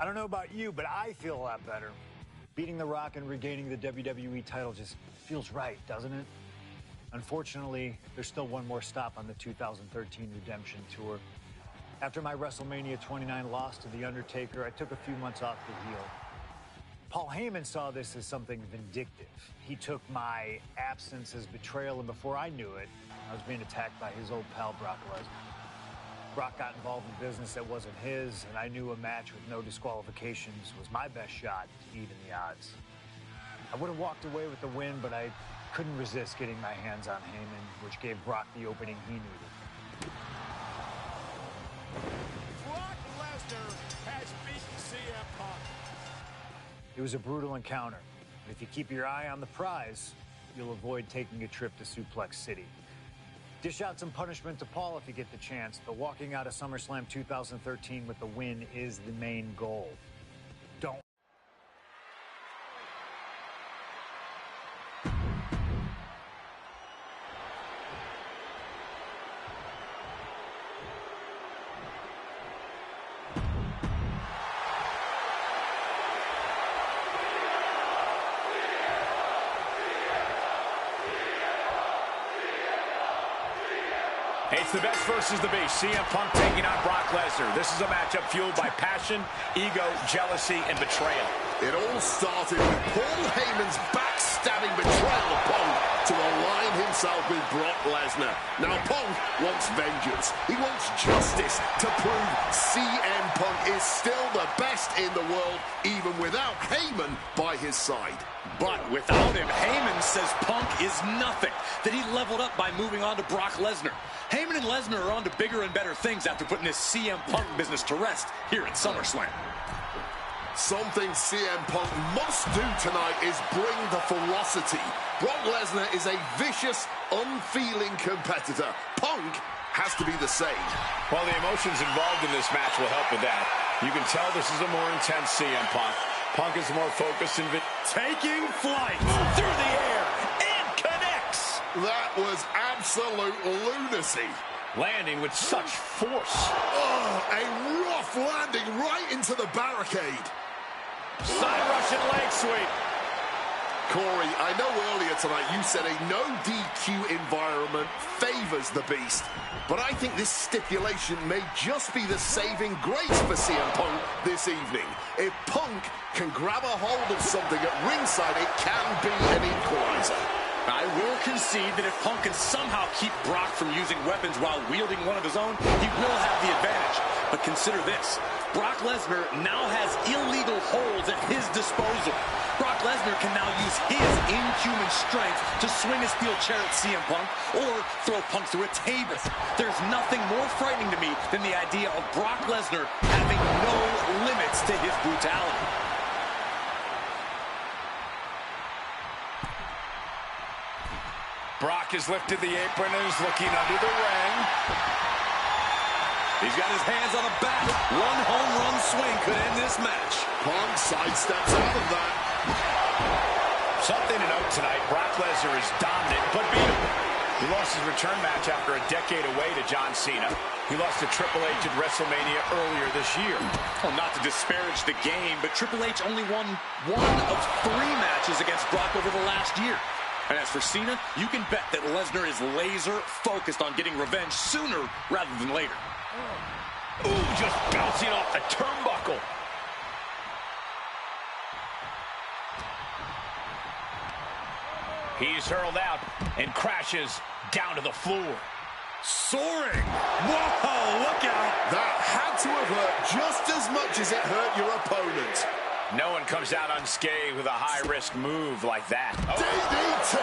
I don't know about you, but I feel a lot better. Beating The Rock and regaining the WWE title just feels right, doesn't it? Unfortunately, there's still one more stop on the 2013 Redemption Tour. After my WrestleMania 29 loss to The Undertaker, I took a few months off to heal. Paul Heyman saw this as something vindictive. He took my absence as betrayal, and before I knew it, I was being attacked by his old pal, Brock Lesnar. Brock got involved in business that wasn't his, and I knew a match with no disqualifications was my best shot to even the odds. I would have walked away with the win, but I couldn't resist getting my hands on Heyman, which gave Brock the opening he needed. Brock Lesnar has beaten CM Punk. It was a brutal encounter, but if you keep your eye on the prize, you'll avoid taking a trip to Suplex City. Dish out some punishment to Paul if you get the chance, but walking out of SummerSlam 2013 with the win is the main goal. Don't. It's the best versus the beast. CM Punk taking on Brock Lesnar. This is a matchup fueled by passion, ego, jealousy, and betrayal. It all started with Paul Heyman's backstabbing betrayal of Punk to align himself with Brock Lesnar. Now Punk wants vengeance. He wants justice to prove CM Punk is still the best in the world, even without Heyman by his side. But without him, Heyman says Punk is nothing, that he leveled up by moving on to Brock Lesnar. Heyman and Lesnar are on to bigger and better things after putting this CM Punk business to rest here at SummerSlam. Something CM Punk must do tonight is bring the ferocity. Brock Lesnar is a vicious, unfeeling competitor. Punk has to be the same. Well, the emotions involved in this match will help with that. You can tell this is a more intense CM Punk. Punk is more focused and taking flight through the air and connects. That was absolute lunacy. Landing with such force. Oh, a rough landing right into the barricade. Side Russian leg sweep. Corey, I know earlier tonight you said a no DQ environment favors the Beast, but I think this stipulation may just be the saving grace for CM Punk this evening. If Punk can grab a hold of something at ringside, it can be an equalizer. I will concede that if Punk can somehow keep Brock from using weapons while wielding one of his own, he will have the advantage. But consider this. Brock Lesnar now has illegal holds at his disposal. Brock Lesnar can now use his inhuman strength to swing a steel chair at CM Punk or throw Punk through a table. There's nothing more frightening to me than the idea of Brock Lesnar having no limits to his brutality. Brock has lifted the apron and is looking under the ring. He's got his hands on a bat. One home run swing could end this match. Punk sidesteps out of that. Something to note tonight, Brock Lesnar is dominant but beatable. He lost his return match after a decade away to John Cena. He lost to Triple H at WrestleMania earlier this year. Well, not to disparage the game, but Triple H only won one of 3 matches against Brock over the last year. And as for Cena, you can bet that Lesnar is laser focused on getting revenge sooner rather than later. Ooh, just bouncing off the turnbuckle. He's hurled out and crashes down to the floor. Soaring. Whoa, look out. That had to have hurt just as much as it hurt your opponent. No one comes out unscathed with a high-risk move like that. Oh. DDT.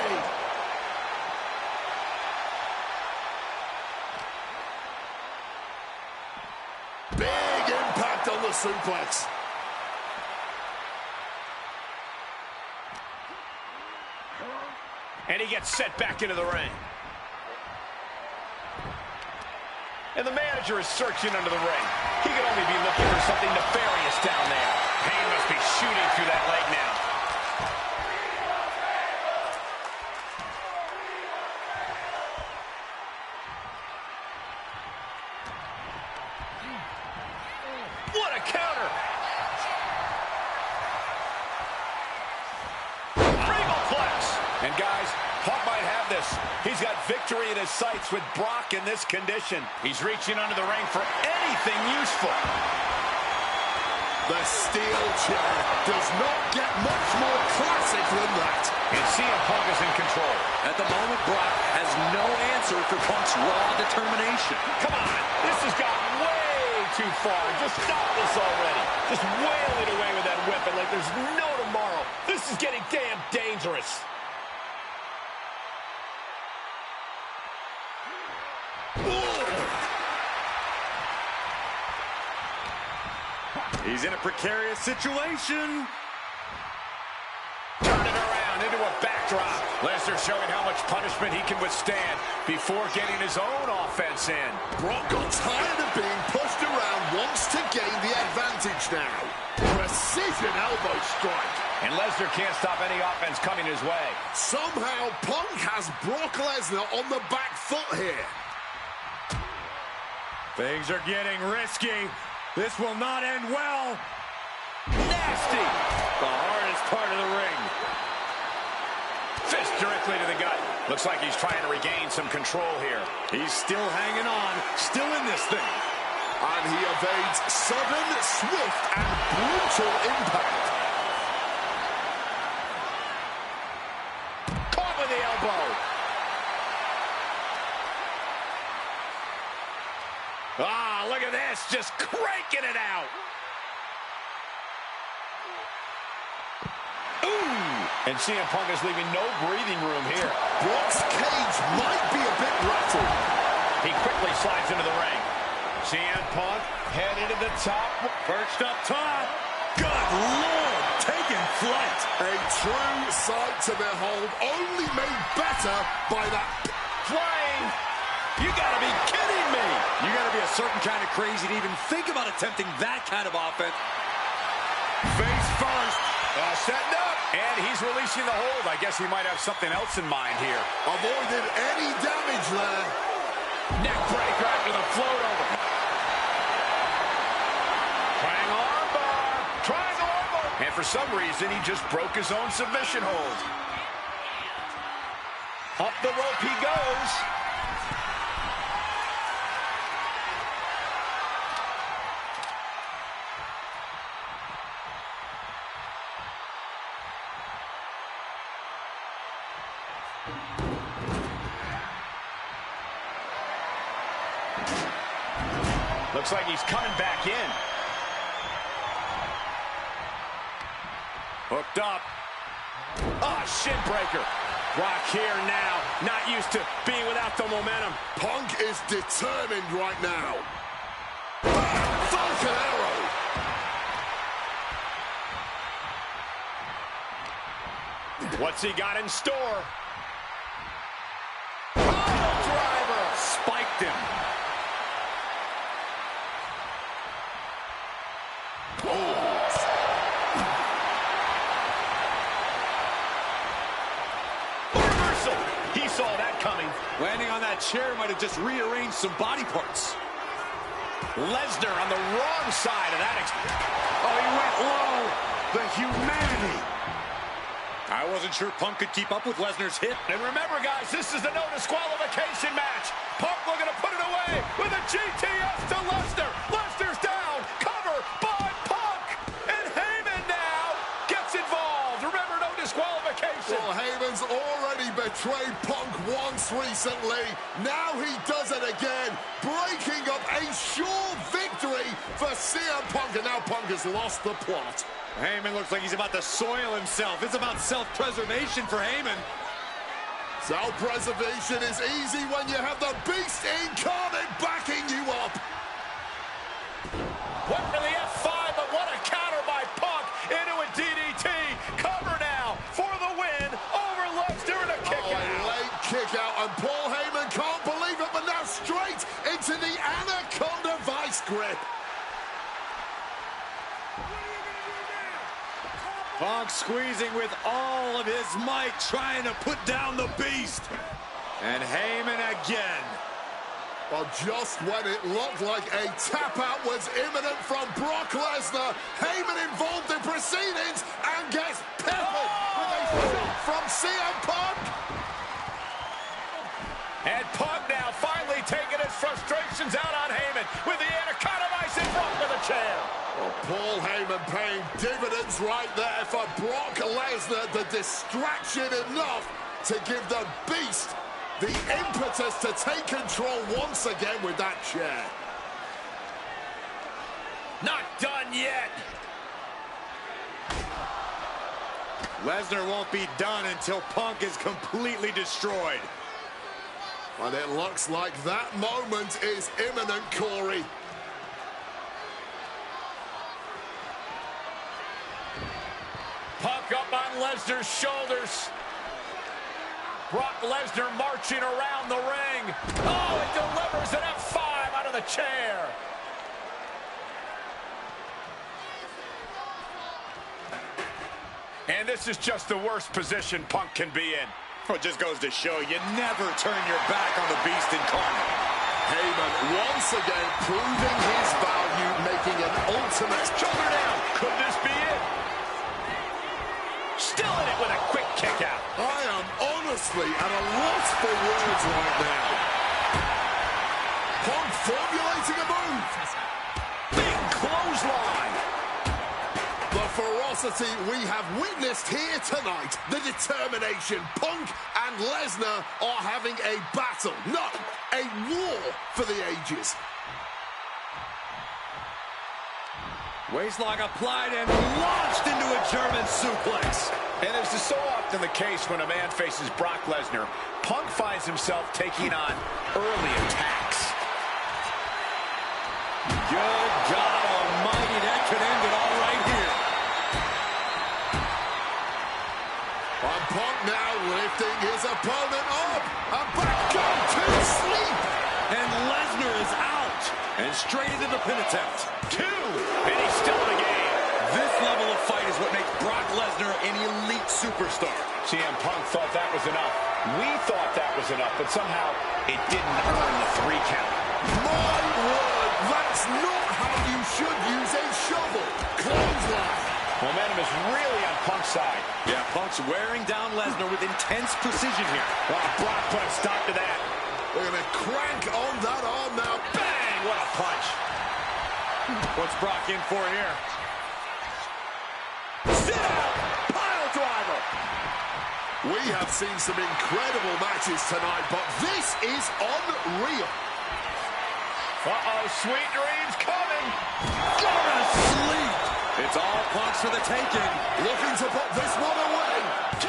Big impact on the suplex. And he gets set back into the ring. And the manager is searching under the ring. He could only be looking for something nefarious down there. Pain must be shooting through that leg now. What a counter! this. He's got victory in his sights with Brock in this condition. He's reaching under the ring for anything useful. The steel chair does not get much more classic than that. And CM Punk is in control. At the moment, Brock has no answer for Punk's raw determination. Come on, this has gotten way too far. Just stop this already. Just wail it away with that weapon like there's no tomorrow. This is getting damn dangerous. He's in a precarious situation. Turning around into a backdrop. Lesnar showing how much punishment he can withstand before getting his own offense in. Brock got tired of being pushed around, wants to gain the advantage now. Precision elbow strike. And Lesnar can't stop any offense coming his way. Somehow, Punk has Brock Lesnar on the back foot here. Things are getting risky. This will not end well. Nasty. The hardest part of the ring. Fist directly to the gut. Looks like he's trying to regain some control here. He's still hanging on, still in this thing. And he evades sudden, swift, and brutal impact. Caught with the elbow. Ah, look at this, just cranking it out. Ooh, and CM Punk is leaving no breathing room here. Brock's cage might be a bit rattled. He quickly slides into the ring. CM Punk headed to the top. Perched up top. Good Lord, taking flight. A true sight to behold, only made better by that Flying. You gotta be kidding me. You gotta be a certain kind of crazy to even think about attempting that kind of offense. Face first. Setting up. And he's releasing the hold. I guess he might have something else in mind here. avoided any damage there. Neck breaker after the float over. Trying armbar. Trying armbar. And for some reason, he just broke his own submission hold. Up the rope he goes. Looks like he's coming back in. Hooked up. Ah, shin breaker. Brock here now, not used to being without the momentum. Punk is determined right now. Falcon arrow. What's he got in store? Oh, driver. Spiked him. Reversal. He saw that coming. Landing on that chair might have just rearranged some body parts. Lesnar on the wrong side of that. Oh, he went low. The humanity. I wasn't sure Punk could keep up with Lesnar's hit. And remember, guys, this is the no disqualification match. Punk looking to put it away with a GTS to Lesnar. Lesnar's down. Cover by Punk. And Heyman now gets involved. Remember, no disqualification. Well, Heyman's already betrayed Punk once recently. Now he does it again, breaking up a sure victory for CM Punk. And now Punk has lost the plot. Heyman looks like he's about to soil himself. It's about self-preservation for Heyman. Self-preservation is easy when you have the beast incarnate backing you up. Went for the F5, but what a counter by Punk into a DDT. Cover now for the win over Lesnar and a kick out. A late kick out, and Paul Heyman can't believe it, but now straight into the Anaconda vice grip. Punk squeezing with all of his might, trying to put down the beast. And Heyman again. Well, just when it looked like a tap-out was imminent from Brock Lesnar, Heyman involved in proceedings and gets peppered with a shot from CM Punk. And Punk now finally taking his frustrations out on Heyman with the Anaconda Vice in front of the chair. Well, Paul Heyman paying dividends right there for Brock Lesnar. The distraction enough to give the Beast the impetus to take control once again with that chair. Not done yet. Lesnar won't be done until Punk is completely destroyed. And it looks like that moment is imminent, Corey. Punk up on Lesnar's shoulders. Brock Lesnar marching around the ring. Oh, it delivers an F5 out of the chair. And this is just the worst position Punk can be in. Well, it just goes to show you never turn your back on the Beast incarnate. Heyman once again proving his value, making an ultimate Shoulder down. Could this be it? Still in it with a quick kick out. I am honestly at a loss for words right now. Punk formulating a move. Big clothesline. The ferocity we have witnessed here tonight. The determination. Punk and Lesnar are having a battle. No, a war for the ages. Waistlock applied and launched into a German suplex. And as is so often the case when a man faces Brock Lesnar, Punk finds himself taking on early attacks. Good God almighty, that could end it all right here. And Punk now lifting his opponent up. And back going to sleep. And Lesnar is out. And straight into the pin attempt. 2, and he's still in the game. This level of fight is what makes Brock Lesnar an elite superstar. CM Punk thought that was enough. We thought that was enough, but somehow it didn't earn the 3 count. My word, that's not how you should use a shovel. Clothesline. Momentum is really on Punk's side. Yeah, Punk's wearing down Lesnar with intense precision here. Well, Brock put a stop to that. We're going to crank on that arm now. Bang! What a punch. What's Brock in for here? Sit out! Pile driver! We have seen some incredible matches tonight, but this is unreal. Uh-oh, sweet dreams coming. Go to sleep. It's all Punk's for the taking. Looking to put this one away. 2.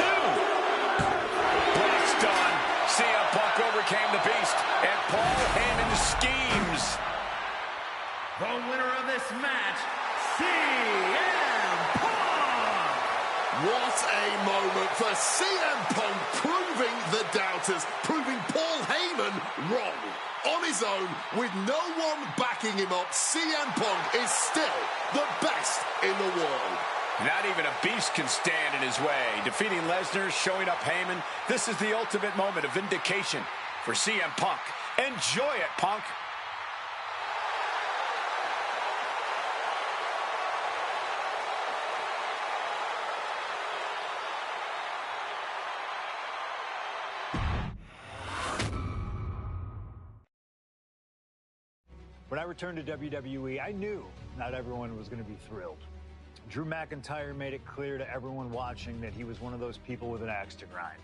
Brock's done. CM Punk overcame the Beast, and Paul Heyman schemes. The winner of this match, CM Punk! What a moment for CM Punk, proving the doubters, proving Paul Heyman wrong. On his own, with no one backing him up, CM Punk is still the best in the world. Not even a Beast can stand in his way. Defeating Lesnar, showing up Heyman. This is the ultimate moment of vindication for CM Punk. Enjoy it, Punk. When I returned to WWE, I knew not everyone was going to be thrilled. Drew McIntyre made it clear to everyone watching that he was one of those people with an axe to grind.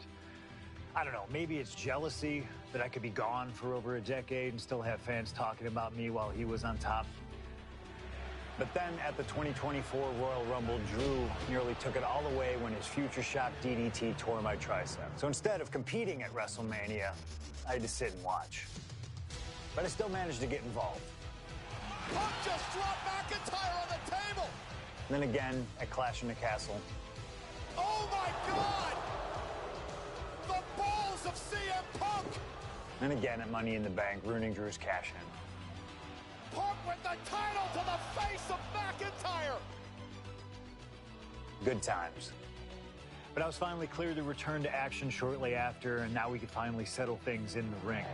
I don't know, maybe it's jealousy that I could be gone for over a decade and still have fans talking about me while he was on top. But then at the 2024 Royal Rumble, Drew nearly took it all away when his future shock DDT tore my tricep. So instead of competing at WrestleMania, I had to sit and watch. But I still managed to get involved. Punk just dropped McIntyre on the table. And then again at Clash in the Castle. Oh my God! The balls of CM Punk! And again at Money in the Bank, ruining Drew's cash-in. Punk with the title to the face of McIntyre! Good times. But I was finally cleared to return to action shortly after, and now we could finally settle things in the ring.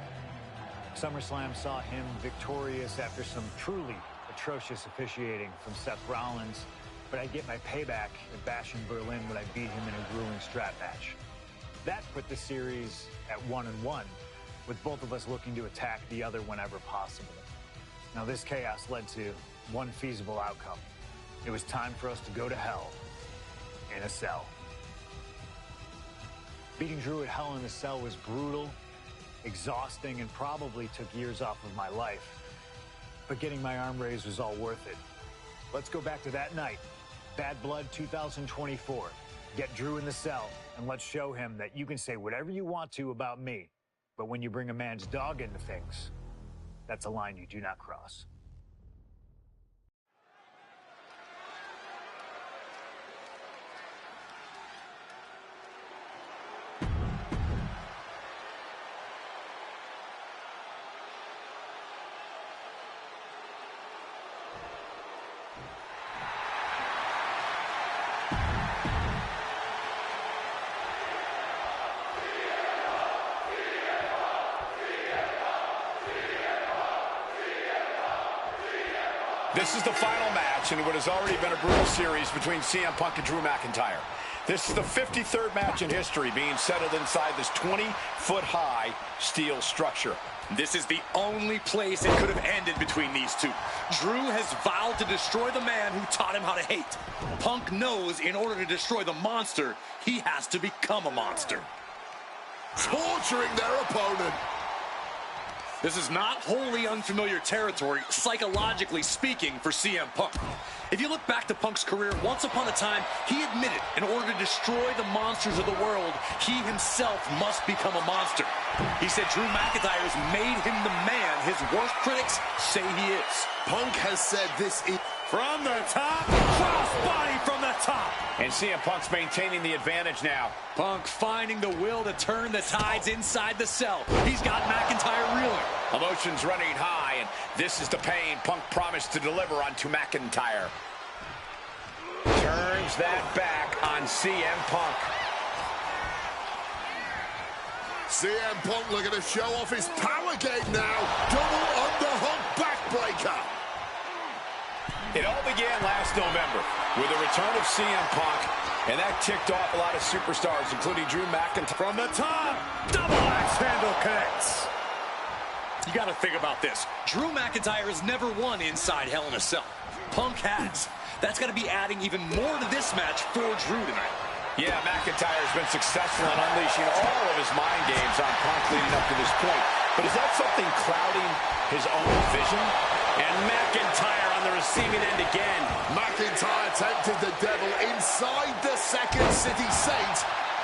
SummerSlam saw him victorious after some truly atrocious officiating from Seth Rollins, but I'd get my payback at Bash in Berlin when I beat him in a grueling strap match. That put the series at 1-1, with both of us looking to attack the other whenever possible. Now, this chaos led to one feasible outcome. It was time for us to go to hell in a cell. Beating Drew at Hell in a Cell was brutal, exhausting, and probably took years off of my life. But getting my arm raised was all worth it. Let's go back to that night, Bad Blood 2024. Get Drew in the cell, and let's show him that you can say whatever you want to about me, but when you bring a man's dog into things, that's a line you do not cross. This is the final match in what has already been a brutal series between CM Punk and Drew McIntyre. This is the 53rd match in history being settled inside this 20-foot-high steel structure. This is the only place it could have ended between these two. Drew has vowed to destroy the man who taught him how to hate. Punk knows in order to destroy the monster, he has to become a monster. Torturing their opponent. This is not wholly unfamiliar territory, psychologically speaking, for CM Punk. If you look back to Punk's career, once upon a time, he admitted in order to destroy the monsters of the world, he himself must become a monster. He said Drew McIntyre has made him the man his worst critics say he is. Punk has said this is... From the top, crossbody from the top. And CM Punk's maintaining the advantage now. Punk finding the will to turn the tides inside the cell. He's got McIntyre reeling. Emotions running high, and this is the pain Punk promised to deliver onto McIntyre. Turns that back on CM Punk. CM Punk looking to show off his power game now. Double underhook backbreaker. It all began last November with the return of CM Punk, and that ticked off a lot of superstars, including Drew McIntyre. From the top, double axe handle connects. You got to think about this. Drew McIntyre has never won inside Hell in a Cell. Punk has. That's got to be adding even more to this match for Drew tonight. Yeah, McIntyre has been successful in unleashing all of his mind games on Punk leading up to this point. But is that something clouding his own vision? And McIntyre on the receiving end again. McIntyre tempted the devil inside the Second City Saint,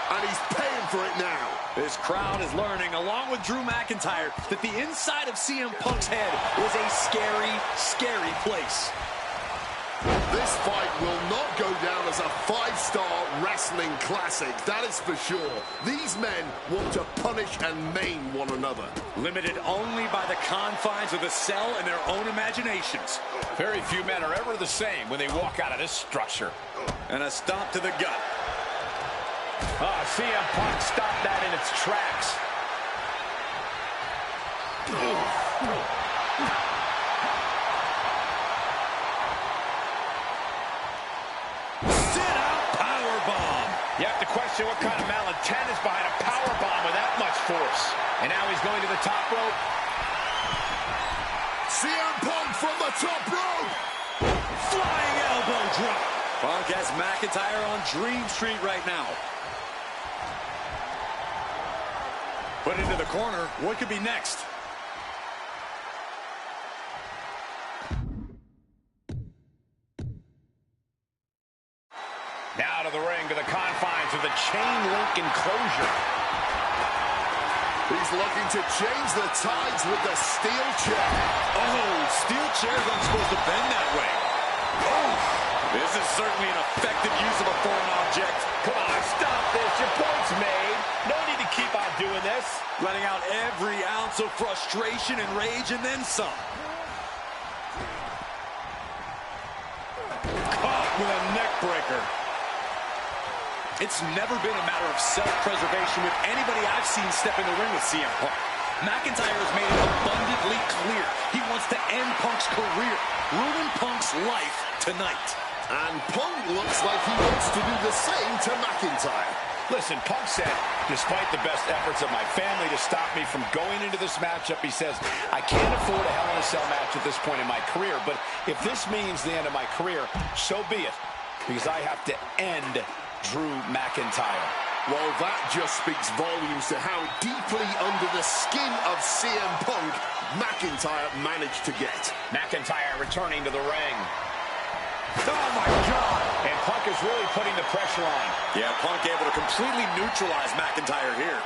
and he's paying for it now. This crowd is learning, along with Drew McIntyre, that the inside of CM Punk's head is a scary, scary place. This fight will not go down as a 5-star wrestling classic, that is for sure. These men want to punish and maim one another. Limited only by the confines of the cell and their own imaginations. Very few men are ever the same when they walk out of this structure. And a stomp to the gut. CM Punk stopped that in its tracks. You have to question what kind of malintent is behind a powerbomb with that much force. And now he's going to the top rope. CM Punk from the top rope. Flying elbow drop. Punk has McIntyre on Dream Street right now. Put into the corner. What could be next? Now to the ring, to the confines of the chain link enclosure. He's looking to change the tides with the steel chair. Oh, steel chairs aren't supposed to bend that way. Oh, this is certainly an effective use of a foreign object. Come on, stop this. Your point's made. No need to keep on doing this. Letting out every ounce of frustration and rage and then some. Caught with a neck breaker. It's never been a matter of self-preservation with anybody I've seen step in the ring with CM Punk. McIntyre has made it abundantly clear he wants to end Punk's career, ruin Punk's life tonight. And Punk looks like he wants to do the same to McIntyre. Listen, Punk said, despite the best efforts of my family to stop me from going into this matchup, he says, I can't afford a Hell in a Cell match at this point in my career, but if this means the end of my career, so be it, because I have to end Drew McIntyre. Well, that just speaks volumes to how deeply under the skin of CM Punk McIntyre managed to get. McIntyre returning to the ring. Oh, my God. And Punk is really putting the pressure on. Yeah, Punk able to completely neutralize McIntyre here.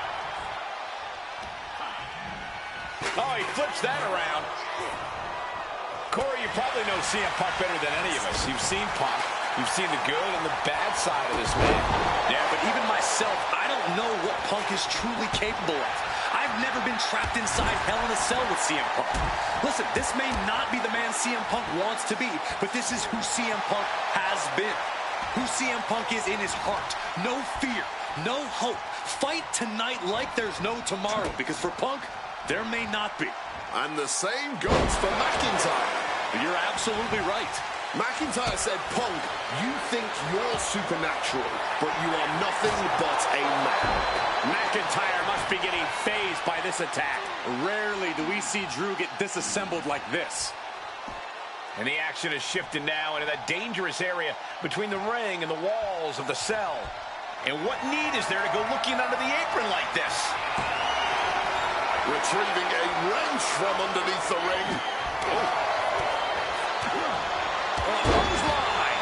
Oh, he flips that around. Corey, you probably know CM Punk better than any of us. You've seen Punk. You've seen the good and the bad side of this man. Yeah, but even myself, I don't know what Punk is truly capable of. I've never been trapped inside Hell in a Cell with CM Punk. Listen, this may not be the man CM Punk wants to be, but this is who CM Punk has been. Who CM Punk is in his heart. No fear, no hope. Fight tonight like there's no tomorrow, because for Punk, there may not be. And the same goes for McIntyre. You're absolutely right. McIntyre said, Punk, you think you're supernatural, but you are nothing but a man. McIntyre must be getting phased by this attack. Rarely do we see Drew get disassembled like this. And the action has shifted now into that dangerous area between the ring and the walls of the cell. And what need is there to go looking under the apron like this? Retrieving a wrench from underneath the ring. Clothesline.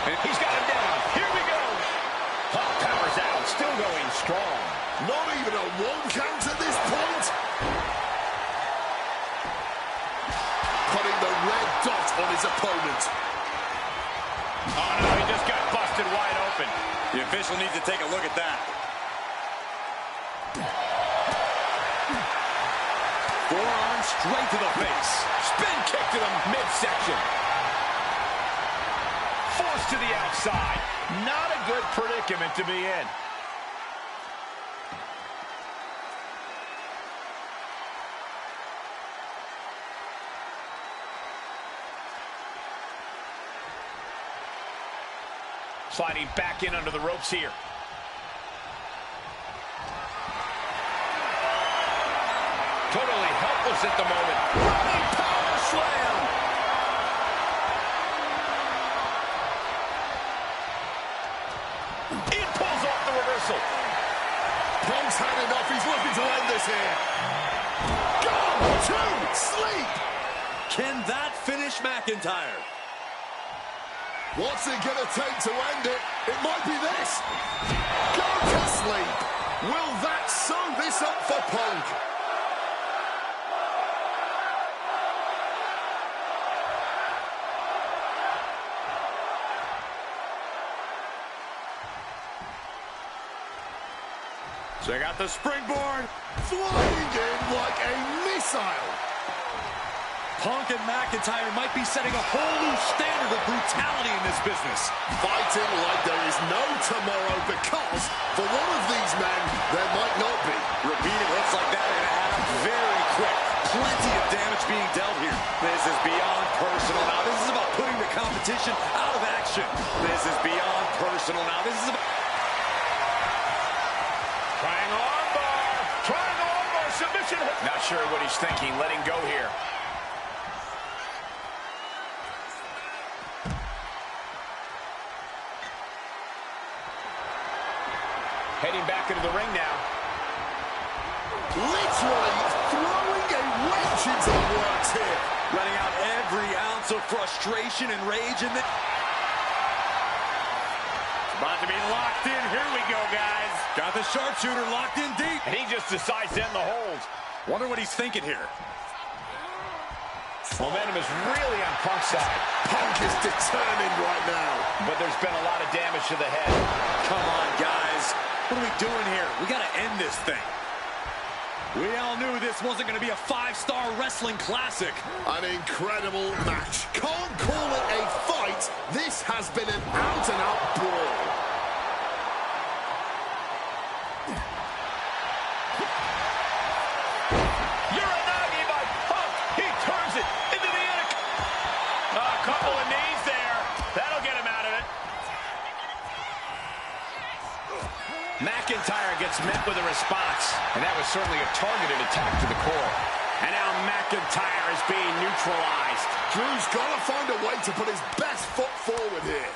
And he's got him down. Here we go. Punk powers out, still going strong. Not even a one count at this point. Putting the red dot on his opponent. Oh no, he just got busted wide open. The official needs to take a look at that. Forearm straight to the face. Spin kick to the midsection. Forced to the outside. Not a good predicament to be in. Sliding back in under the ropes here. Totally helpless at the moment. Running power slam. It pulls off the reversal. Punk's had enough. He's looking to end this here. Go to sleep. Can that finish McIntyre? What's it going to take to end it? It might be this. Go to sleep. Will that sew this up for Punk? Check out the springboard. Flying in like a missile. Punk and McIntyre might be setting a whole new standard of brutality in this business. Fighting like there is no tomorrow, because for one of these men, there might not be. Repeated hits like that are going to add up very quick. Plenty of damage being dealt here. This is beyond personal now. This is about putting the competition out of action. This is beyond personal now. This is about... Triangle armbar. Triangle armbar submission. Not sure what he's thinking. Letting go here. Heading back into the ring now. Literally throwing a wrench into the works here. letting out every ounce of frustration and rage in the... It's about to be locked in. Here we go, guys. Got the sharpshooter locked in deep. And he just decides to end the hold. Wonder what he's thinking here. Momentum is really on Punk's side. Punk is determined right now. But there's been a lot of damage to the head. Come on, guys. What are we doing here? We got to end this thing. We all knew this wasn't going to be a 5-star wrestling classic. An incredible match. Can't call it a fight. This has been an out-and-out brawl. Uranagi by Punk. He turns it into the attic. A couple of knees there. That'll get him out of it. response. And that was certainly a targeted attack to the core. And now McIntyre is being neutralized. Drew's got to find a way to put his best foot forward here.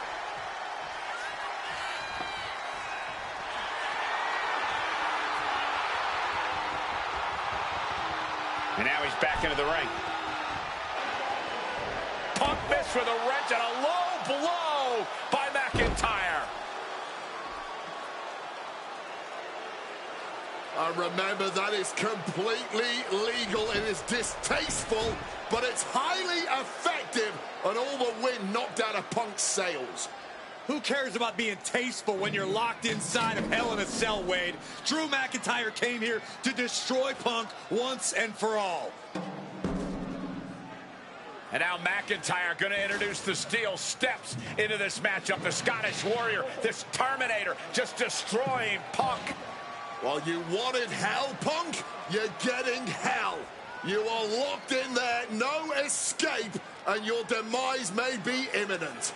And now he's back into the ring. Punk missed with a wrench and a low blow by McIntyre. Remember, that is completely legal. It is distasteful, but it's highly effective. And all the wind knocked out of Punk's sails. Who cares about being tasteful when you're locked inside of Hell in a Cell, Wade? Drew McIntyre came here to destroy Punk once and for all. And now McIntyre going to introduce the steel steps into this matchup. The Scottish Warrior, this Terminator, just destroying Punk. Well, you wanted hell, Punk? You're getting hell. You are locked in there, no escape, and your demise may be imminent.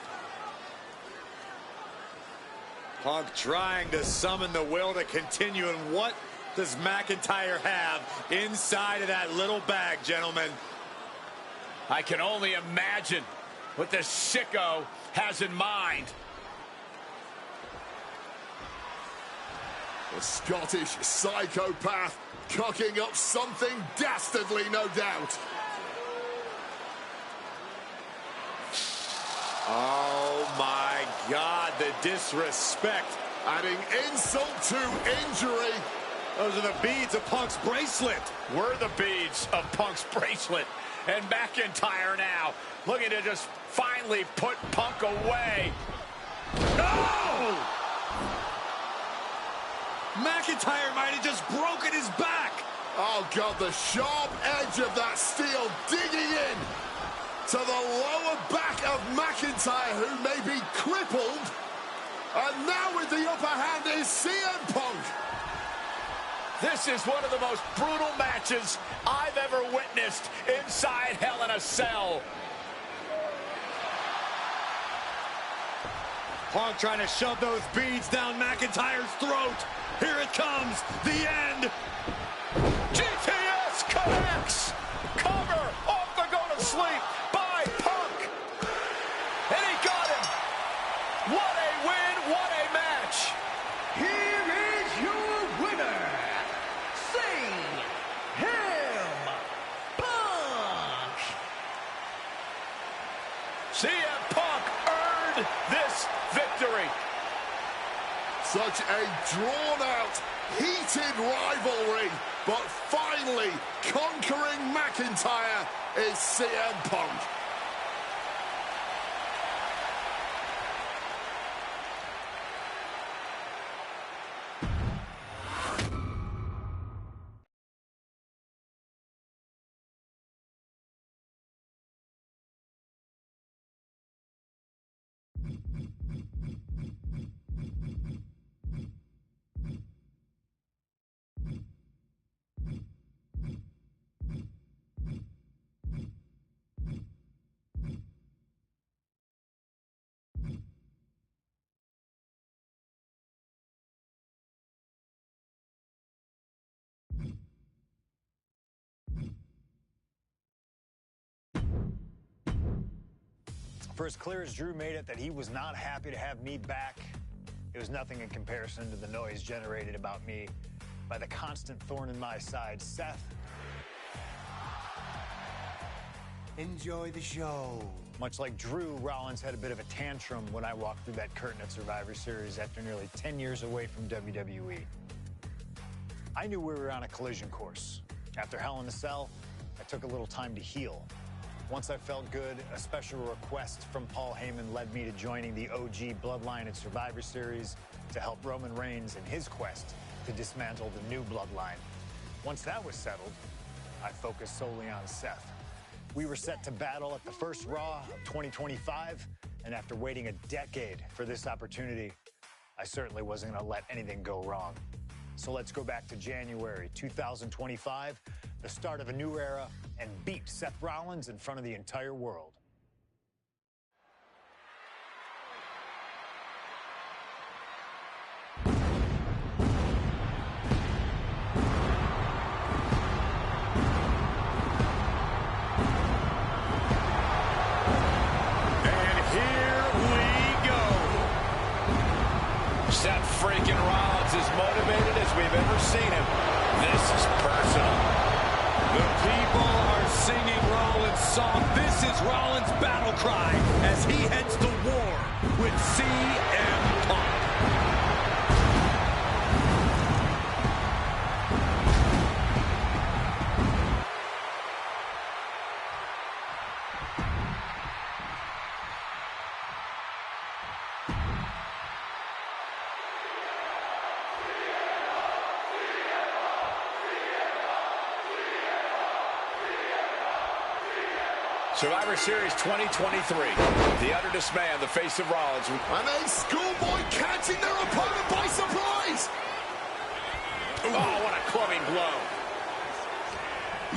Punk trying to summon the will to continue, and what does McIntyre have inside of that little bag, gentlemen? I can only imagine what this sicko has in mind. The Scottish psychopath cocking up something dastardly, no doubt. Oh, my God, the disrespect. Adding insult to injury. Those are the beads of Punk's bracelet. Were the beads of Punk's bracelet. And McIntyre now looking to just finally put Punk away. No! McIntyre might have just broken his back. Oh, God, the sharp edge of that steel digging in to the lower back of McIntyre, who may be crippled. And now with the upper hand is CM Punk. This is one of the most brutal matches I've ever witnessed inside Hell in a Cell. Punk trying to shove those beads down McIntyre's throat. Here it comes, the end. GTS connects. Cover off the go to sleep by Punk. And he got him. What a win, what a match. Here is your winner, CM Punk. CM Punk earned this victory. Such a drawn-out, heated rivalry, but finally conquering McIntyre is CM Punk. For as clear as Drew made it that he was not happy to have me back, it was nothing in comparison to the noise generated about me by the constant thorn in my side, Seth. Enjoy the show. Much like Drew, Rollins had a bit of a tantrum when I walked through that curtain at Survivor Series after nearly 10 years away from WWE. I knew we were on a collision course. After Hell in a Cell, I took a little time to heal. Once I felt good, a special request from Paul Heyman led me to joining the OG Bloodline at Survivor Series to help Roman Reigns in his quest to dismantle the new Bloodline. Once that was settled, I focused solely on Seth. We were set to battle at the first Raw of 2025, and after waiting a decade for this opportunity, I certainly wasn't going to let anything go wrong. So let's go back to January 2025, the start of a new era, and beat Seth Rollins in front of the entire world. song. This is Rollins' battle cry as he heads to war with CM Punk. Survivor Series 2023. The utter dismay on the face of Rollins. And a schoolboy catching their opponent by surprise. Oh, what a clubbing blow.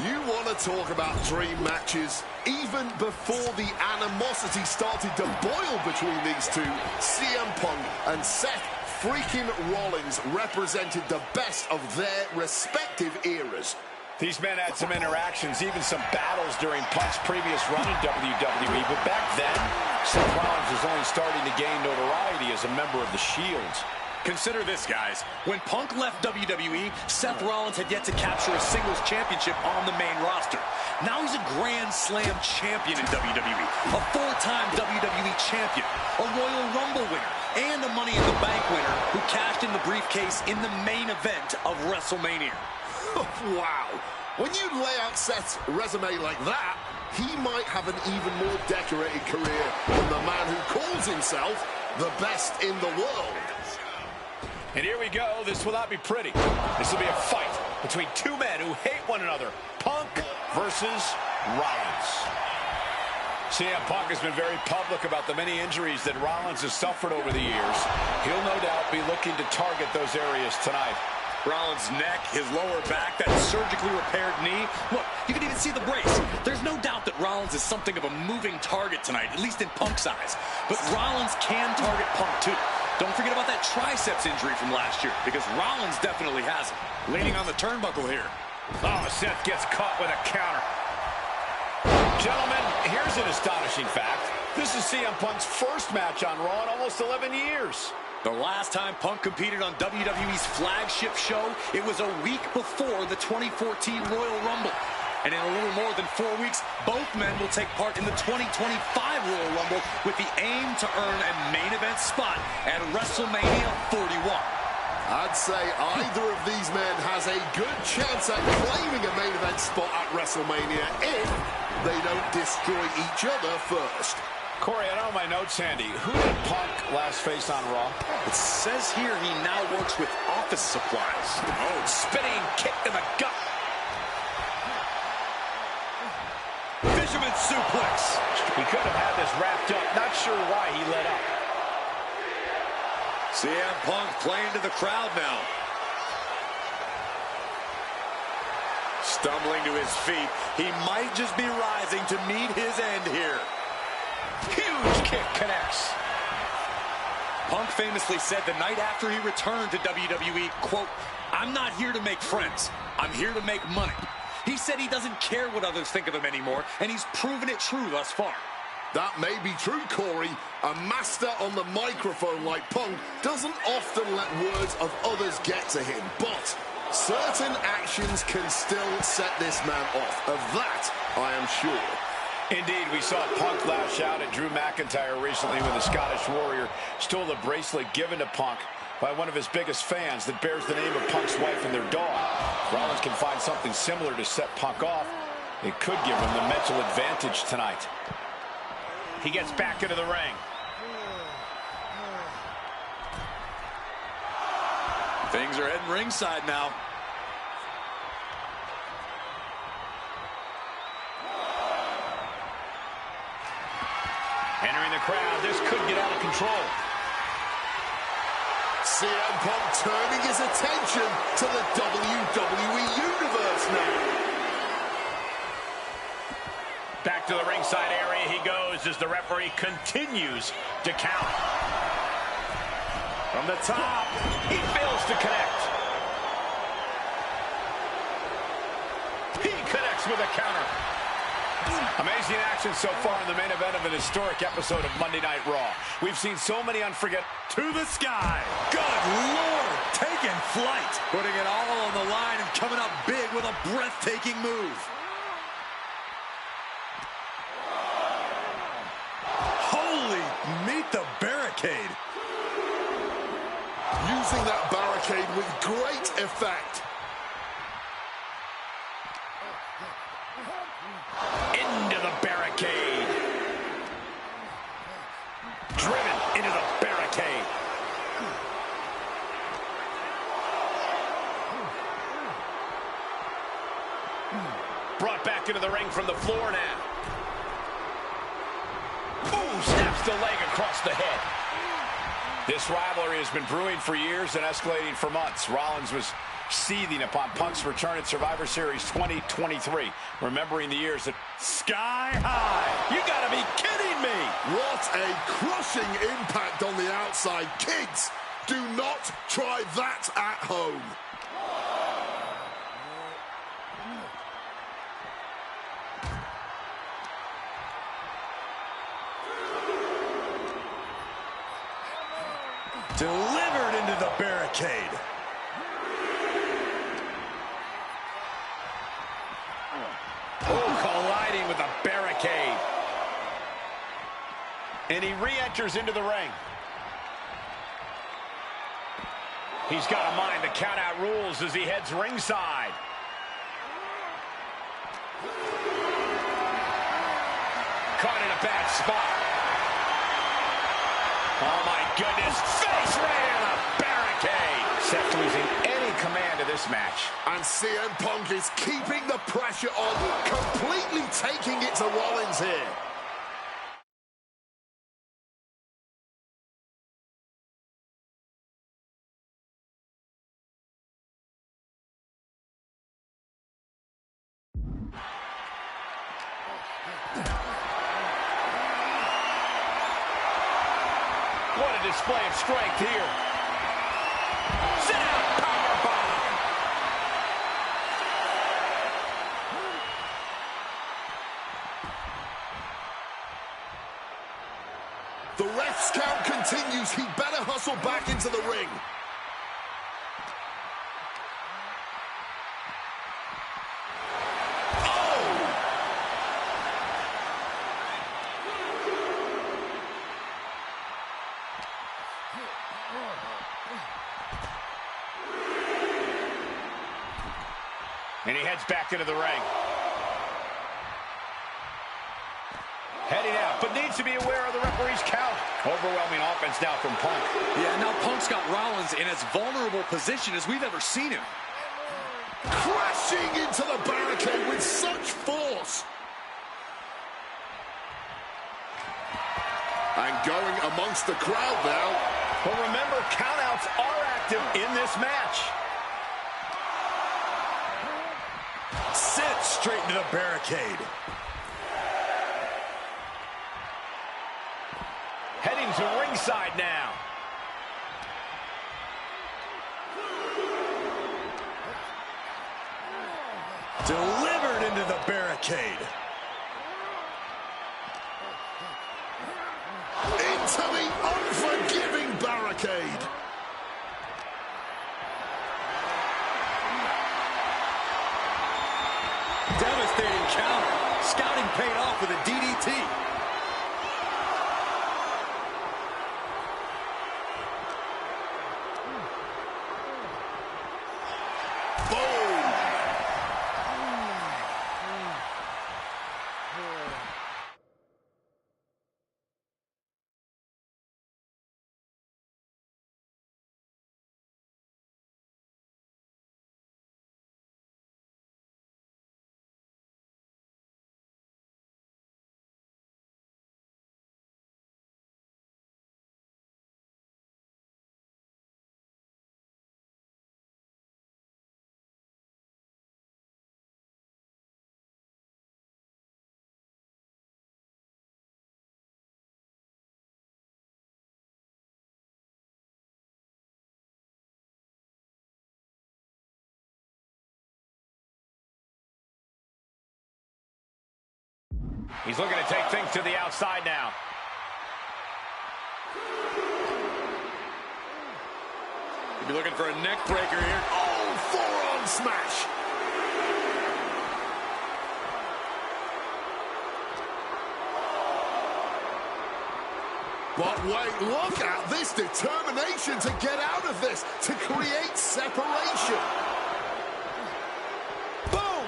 You want to talk about dream matches? Even before the animosity started to boil between these two, CM Punk and Seth freaking Rollins represented the best of their respective eras. These men had some interactions, even some battles during Punk's previous run in WWE, but back then, Seth Rollins was only starting to gain notoriety as a member of the Shield. Consider this, guys. When Punk left WWE, Seth Rollins had yet to capture a singles championship on the main roster. Now he's a Grand Slam champion in WWE, a four-time WWE champion, a Royal Rumble winner, and a Money in the Bank winner who cashed in the briefcase in the main event of WrestleMania. Wow. When you lay out Seth's resume like that, he might have an even more decorated career than the man who calls himself the best in the world. And here we go. This will not be pretty. This will be a fight between two men who hate one another. Punk versus Rollins. CM Punk has been very public about the many injuries that Rollins has suffered over the years. He'll no doubt be looking to target those areas tonight. Rollins' neck, his lower back, that surgically repaired knee. Look, you can even see the brace. There's no doubt that Rollins is something of a moving target tonight, at least in Punk's eyes. But Rollins can target Punk, too. Don't forget about that triceps injury from last year, because Rollins definitely has it. Leaning on the turnbuckle here. Oh, Seth gets caught with a counter. Gentlemen, here's an astonishing fact. This is CM Punk's first match on Raw in almost 11 years. The last time Punk competed on WWE's flagship show, it was a week before the 2014 Royal Rumble. And in a little more than 4 weeks, both men will take part in the 2025 Royal Rumble with the aim to earn a main event spot at WrestleMania 41. I'd say either of these men has a good chance at claiming a main event spot at WrestleMania if they don't destroy each other first. Corey, I don't have my notes handy. Who did Punk last face on Raw? It says here he now works with office supplies. Oh, spinning kick in the gut. Fisherman suplex. He could have had this wrapped up. Not sure why he let up. CM Punk playing to the crowd now. Stumbling to his feet. He might just be rising to meet his end here. Huge kick connects. Punk famously said the night after he returned to WWE, quote, "I'm not here to make friends. I'm here to make money." He said he doesn't care what others think of him anymore, and he's proven it true thus far. That may be true, Corey. A master on the microphone like Punk doesn't often let words of others get to him, but certain actions can still set this man off. Of that, I am sure. Indeed, we saw Punk lash out at Drew McIntyre recently when the Scottish Warrior stole a bracelet given to Punk by one of his biggest fans that bears the name of Punk's wife and their dog. Rollins can find something similar to set Punk off. It could give him the mental advantage tonight. He gets back into the ring. Things are heading ringside now. Entering the crowd, this could get out of control. CM Punk turning his attention to the WWE Universe now. Back to the ringside area he goes as the referee continues to count. From the top, he fails to connect. He connects with a counter. Amazing action so far in the main event of an historic episode of Monday Night Raw. We've seen so many unforgettable. To the sky. Good Lord. Taking flight. Putting it all on the line and coming up big with a breathtaking move. using that barricade with great effect. Into the barricade. Driven into the barricade. Brought back into the ring from the floor now. Ooh, snaps the leg across the head. This rivalry has been brewing for years and escalating for months. Rollins was seething upon Punk's return at Survivor Series 2023, remembering the years at Sky High. You gotta be kidding me! What a crushing impact on the outside. Kids, do not try that at home. Delivered into the barricade. Oh, colliding with a barricade. And he re-enters into the ring. He's got to mind the count-out rules as he heads ringside. Caught in a bad spot. Oh, my goodness. Face right in the barricade. Seth losing any command of this match. And CM Punk is keeping the pressure on, completely taking it to Rollins here. What a display of strength here. Sit out, powerbomb. The ref's count continues. He better hustle back into the ring. And he heads back into the ring. Heading out, but needs to be aware of the referee's count. Overwhelming offense now from Punk. Yeah, now Punk's got Rollins in as vulnerable position as we've ever seen him. Crashing into the barricade with such force. And going amongst the crowd now. But remember, countouts are active in this match. Sent straight into the barricade. Heading to ringside now. Delivered into the barricade. Into the unforgiving barricade. Devastating counter. Scouting paid off with a DDT. He's looking to take things to the outside now. He'll be looking for a neck breaker here. Oh, forearm smash. But wait, look at this determination to get out of this, to create separation. Boom!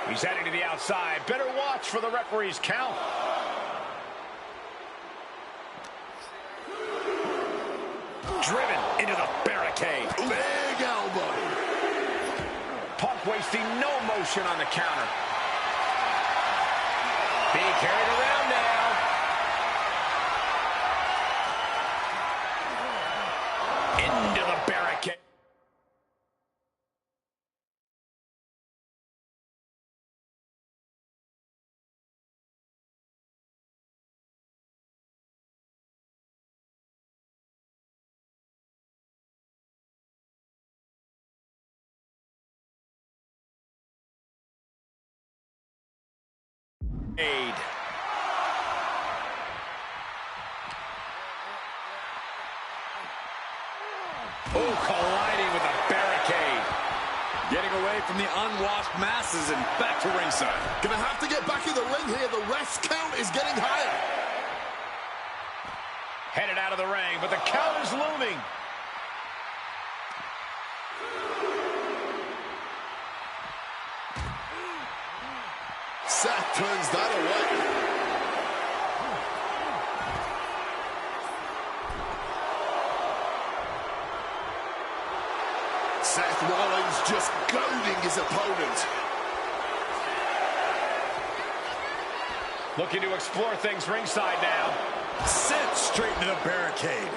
He's heading to the outside. Better watch for the referee's count. Driven into the barricade. Big elbow. Punk wasting no motion on the counter. Being carried around now. Into the barricade. Aid. Oh, colliding with a barricade. Getting away from the unwashed masses and back to ringside. Gonna have to get back in the ring here. The ref's count is getting higher. Headed out of the ring, but the count is looming. Seth turns that away. Seth Rollins just goading his opponent. Looking to explore things ringside now. Sent straight into the barricade.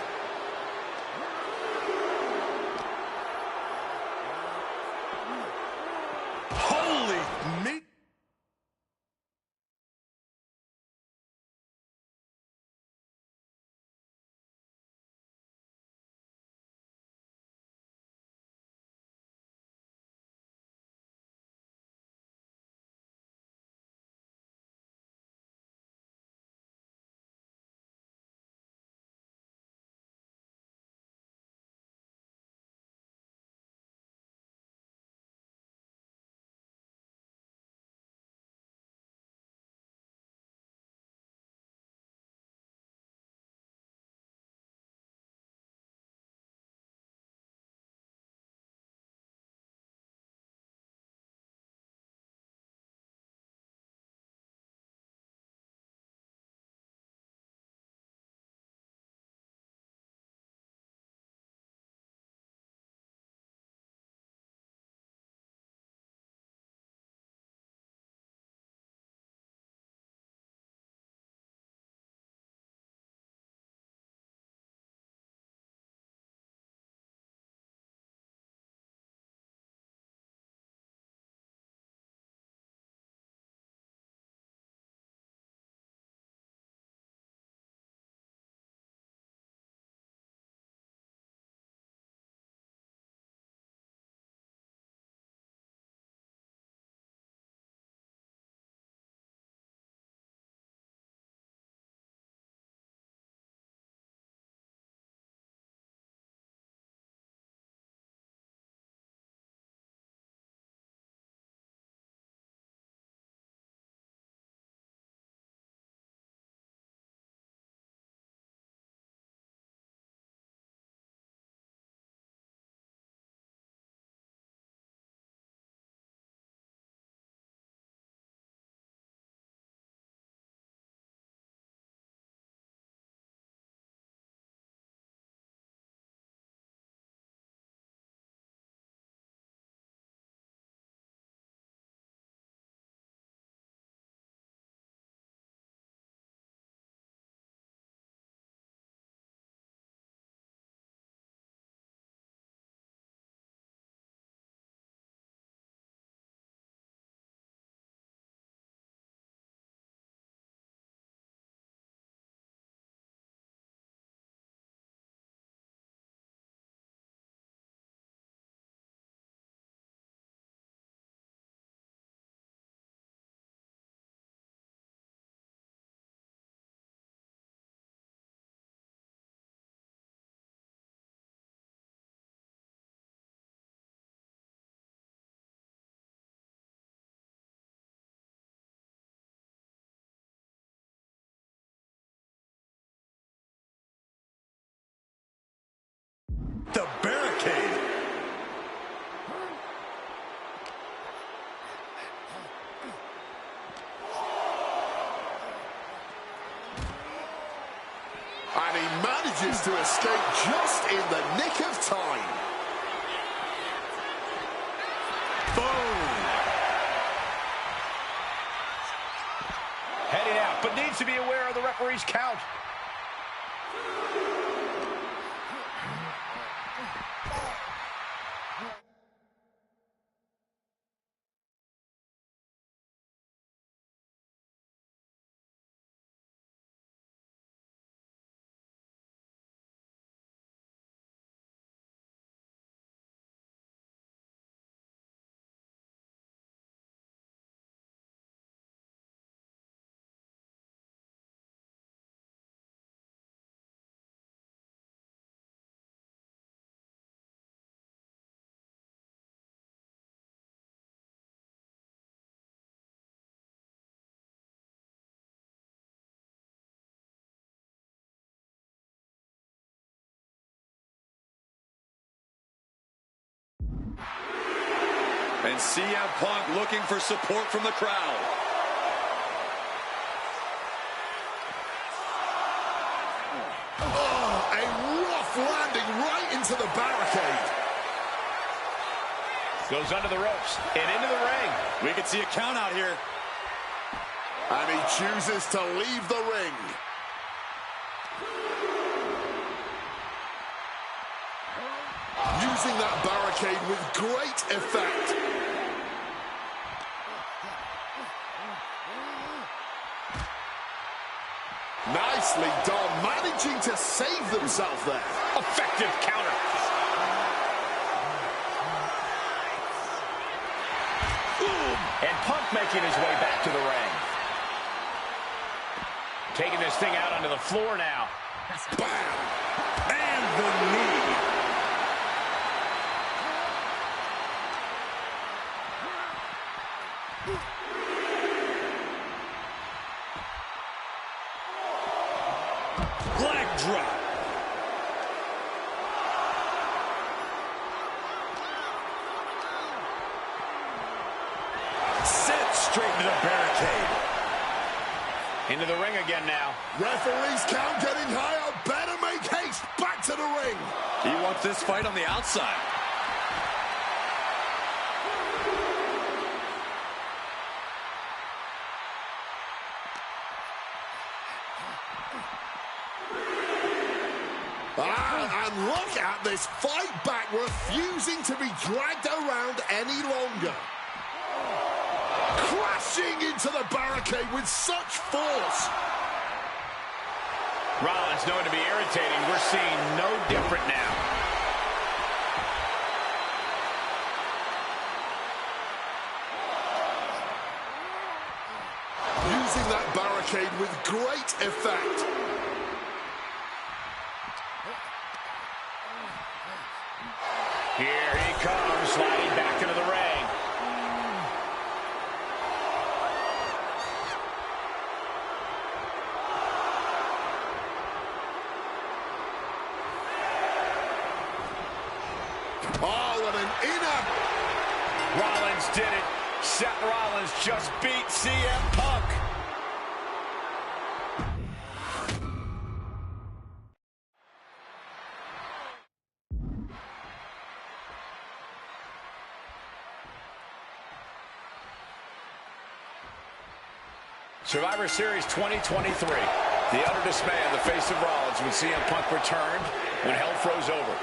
manages to escape just in the nick of time. Boom. Heading out, but needs to be aware of the referee's count. And CM Punk looking for support from the crowd. Oh, a rough landing right into the barricade. Goes under the ropes and into the ring. We could see a count out here. And he chooses to leave the ring. Using that barricade with great effect. Nicely done, managing to save themselves there. Effective counter. And Punk making his way back to the ring. Taking this thing out onto the floor now. Bam! And the knee. Leg drop. Sent straight into the barricade. Into the ring again now. Referee's count getting higher. Better make haste. Back to the ring. He wants this fight on the outside. And look at this fight back, refusing to be dragged around any longer. Crashing into the barricade with such force. Rollins known to be irritating. We're seeing no different now. Using that barricade with great effect. Here he comes, sliding back into the ring. Oh, and an inner. Rollins did it. Seth Rollins just beat CM Punk. Survivor Series 2023. The utter dismay on the face of Rollins when CM Punk returned, when hell froze over.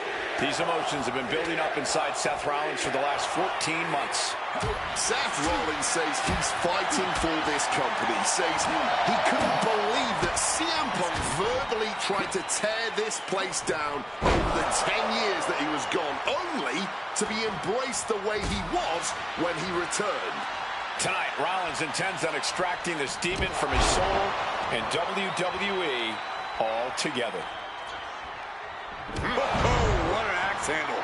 These emotions have been building up inside Seth Rollins for the last 14 months. Seth Rollins says he's fighting for this company. Says he couldn't believe that CM Punk verbally tried to tear this place down over the 10 years that he was gone, only to be embraced the way he was when he returned. Tonight, Rollins intends on extracting this demon from his soul and WWE altogether. Oh, what an axe handle.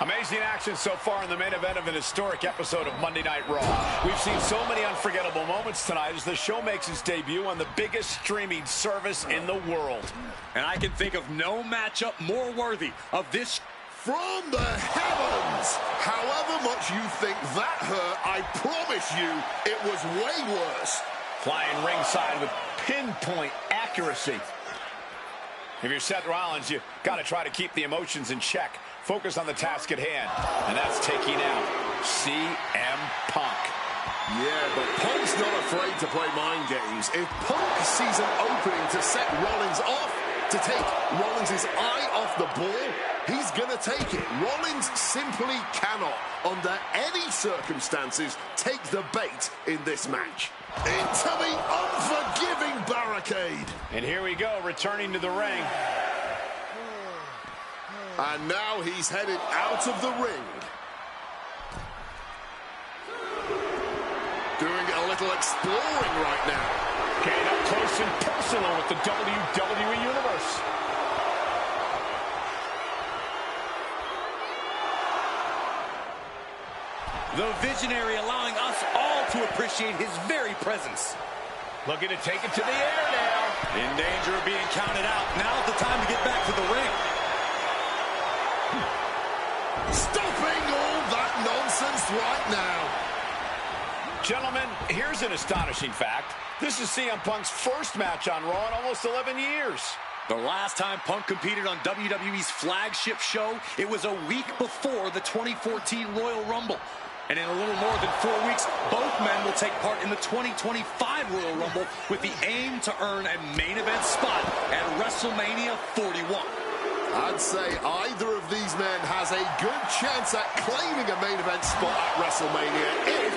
Amazing action so far in the main event of an historic episode of Monday Night Raw. We've seen so many unforgettable moments tonight as the show makes its debut on the biggest streaming service in the world. And I can think of no matchup more worthy of this. From the heavens! However much you think that hurt, I promise you it was way worse. Flying ringside with pinpoint accuracy. If you're Seth Rollins, you got to try to keep the emotions in check. Focus on the task at hand. And that's taking out CM Punk. Yeah, but Punk's not afraid to play mind games. If Punk sees an opening to set Rollins off, to take Rollins' eye off the ball, he's going to take it. Rollins simply cannot, under any circumstances, take the bait in this match. Into the unforgiving barricade. And here we go, returning to the ring. And now he's headed out of the ring. Doing a little exploring right now. Getting up close and personal with the WWE Universe. The Visionary allowing us all to appreciate his very presence. Looking to take it to the air now. In danger of being counted out. Now's the time to get back to the ring. Stopping all that nonsense right now. Gentlemen, here's an astonishing fact. This is CM Punk's first match on Raw in almost 11 years. The last time Punk competed on WWE's flagship show, it was a week before the 2014 Royal Rumble. And in a little more than 4 weeks, both men will take part in the 2025 Royal Rumble with the aim to earn a main event spot at WrestleMania 41. I'd say either of these men has a good chance at claiming a main event spot at WrestleMania if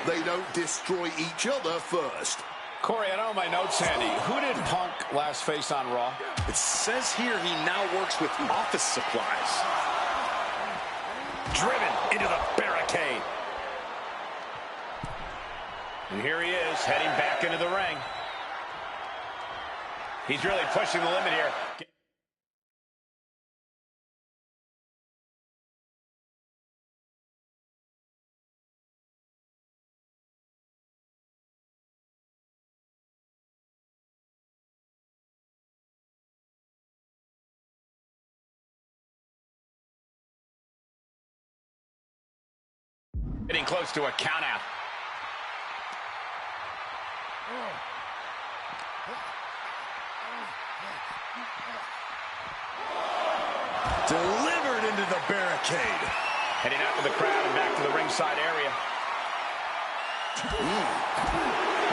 they don't destroy each other first. Corey, I don't have my notes handy. Who did Punk last face on Raw? It says here he now works with office supplies. Driven into the barricade. And here he is, heading back into the ring. He's really pushing the limit here. Getting close to a countout. Delivered into the barricade. Heading out to the crowd and back to the ringside area.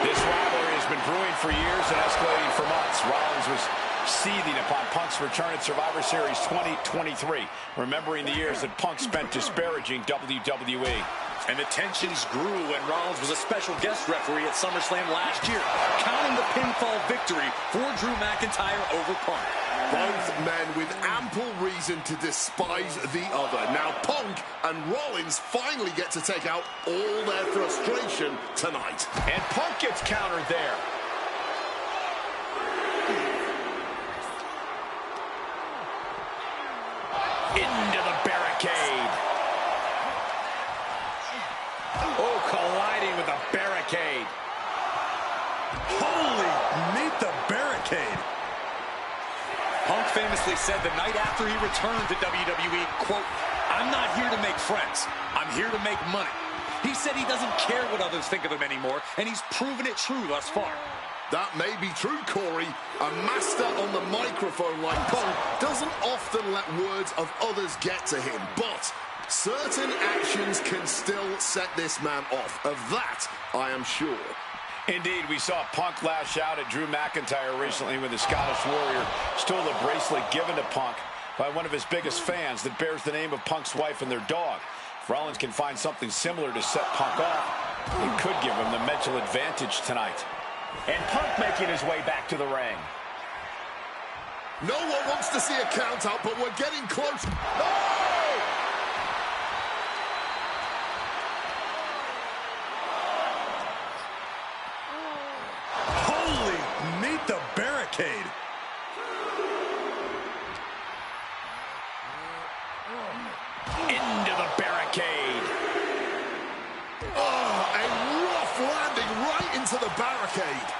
This rivalry has been brewing for years and escalating for months. Rollins was seething upon Punk's return at Survivor Series 2023, remembering the years that Punk spent disparaging WWE. And the tensions grew when Rollins was a special guest referee at SummerSlam last year, counting the pinfall victory for Drew McIntyre over Punk. Both men with ample reason to despise the other. Now Punk and Rollins finally get to take out all their frustration tonight. And Punk gets countered there. Into the barricade. Oh, colliding with the barricade. Holy, meet the barricade. Punk famously said the night after he returned to WWE, quote, "I'm not here to make friends. I'm here to make money." He said he doesn't care what others think of him anymore, and he's proven it true thus far. That may be true, Corey. A master on the microphone like Punk doesn't often let words of others get to him, but certain actions can still set this man off. Of that, I am sure. Indeed, we saw Punk lash out at Drew McIntyre recently when the Scottish Warrior stole a bracelet given to Punk by one of his biggest fans that bears the name of Punk's wife and their dog. If Rollins can find something similar to set Punk off, it could give him the mental advantage tonight. And Punk making his way back to the ring. No one wants to see a count out, but we're getting close. Oh! Holy, meet the barricade. Into the barricade. Oh, a rough landing right into the barricade.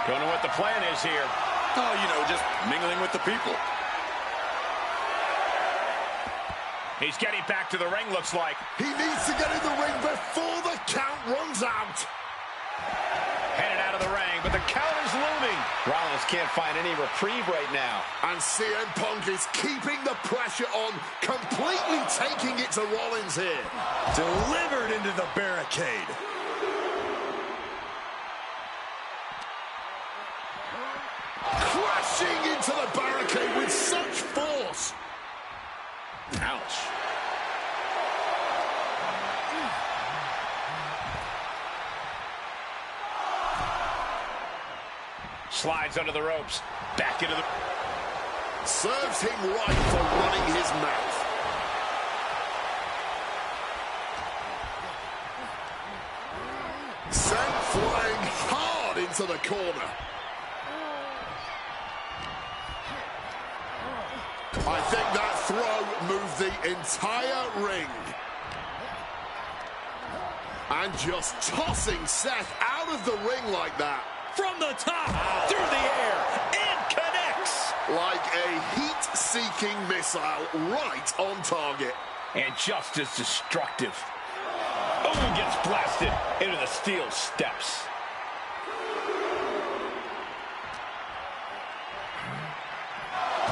Don't know what the plan is here. Oh, you know, just mingling with the people. He's getting back to the ring, looks like. He needs to get in the ring before the count runs out. Headed out of the ring, but the count is looming. Rollins can't find any reprieve right now. And CM Punk is keeping the pressure on, completely taking it to Rollins here. Delivered into the barricade. Crashing into the barricade with such force. Ouch. Slides under the ropes. Back into the... Serves him right for running his mouth. Sent flying hard into the corner. I think that throw moved the entire ring. And just tossing Seth out of the ring like that. From the top, through the air, and connects. Like a heat-seeking missile right on target. And just as destructive. Oh, gets blasted into the steel steps.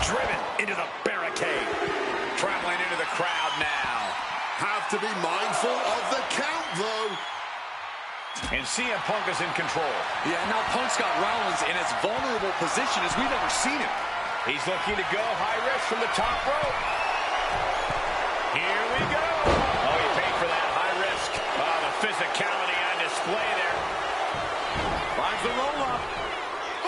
Driven into the barricade. Traveling into the crowd now. Have to be mindful of the count, though. And CM Punk is in control. Yeah, now Punk's got Rollins in as vulnerable position as we've ever seen him. He's looking to go high risk from the top rope. Here we go. Oh, he paid for that high risk. Oh, the physicality on display there. Finds the roll-up.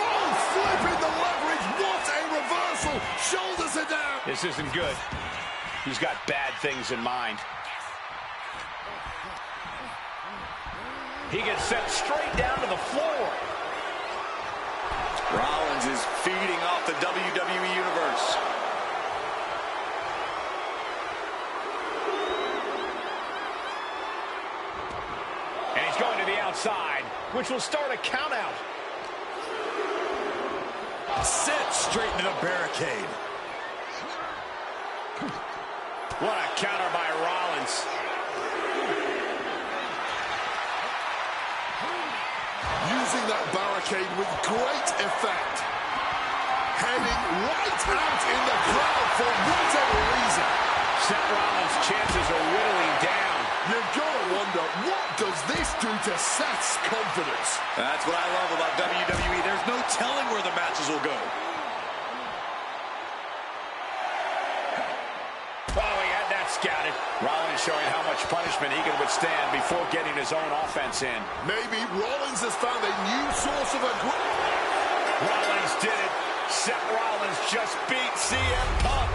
Oh, flipping the leverage. What a reversal. Shoulders are down. This isn't good. He's got bad things in mind. He gets sent straight down to the floor. Rollins is feeding off the WWE Universe. And he's going to the outside, which will start a count out. Sent straight into the barricade. What a counter by Rollins. Using that barricade with great effect. Heading right out in the crowd for whatever reason. Seth Rollins' chances are whittling down. You've got to wonder, what does this do to Seth's confidence? That's what I love about WWE. There's no telling where the matches will go. Oh, he had that scouted. Rollins showing how much punishment he can withstand before getting his own offense in. Maybe Rollins has found a new source of aggression. Rollins did it. Seth Rollins just beat CM Punk.